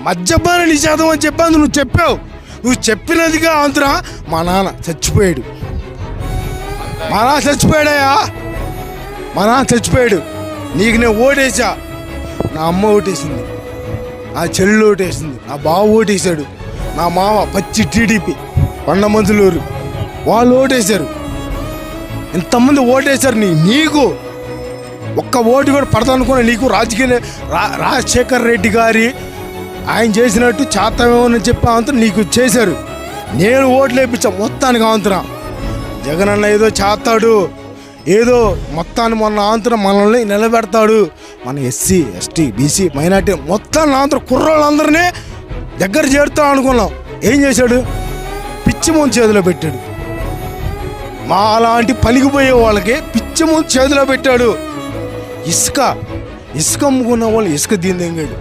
మద్యపాన నిషేధం అని చెప్పాను, నువ్వు చెప్పావు. నువ్వు చెప్పినదిగా ఆంధ్ర మా నాన్న చచ్చిపోయాడు. మా నాన్న చచ్చిపోయాడయా, మా నాన్న చచ్చిపోయాడు. నీకు నేను ఓటేసా, నా అమ్మ ఓటేసింది, నా చెల్లి ఓటేసింది, నా బావ ఓటేశాడు, నా మామ పచ్చి టీడీపీ కొండమంతులూరు వాళ్ళు ఓటేశారు. ఇంతమంది ఓటేశారు. నీకు ఒక్క ఓటు కూడా పడతానుకున్నా. నీకు రాజశేఖర్ రెడ్డి గారి ఆయన చేసినట్టు చేస్తామేమని చెప్పి అంతా నీకు చేశారు. నేను ఓట్లు వేయించా మొత్తానికి ఆంధ్ర. జగన్ అన్న ఏదో చేస్తాడు, ఏదో మొత్తాన్ని మొన్న ఆంధ్ర మనల్ని నిలబెడతాడు. మన ఎస్సీ ఎస్టీ బీసీ మైనార్టీ మొత్తాన్ని ఆంధ్ర కుర్రోళ్ళందరినీ దగ్గర చేరుతాం అనుకున్నాం. ఏం చేశాడు? పిచ్చి ముందు చేతిలో పెట్టాడు. మా అలాంటి పనికిపోయే వాళ్ళకి పిచ్చి ముందు చేతిలో పెట్టాడు. ఇసుక అమ్ముకున్న వాళ్ళు ఇసుక దీని తెంగాడు.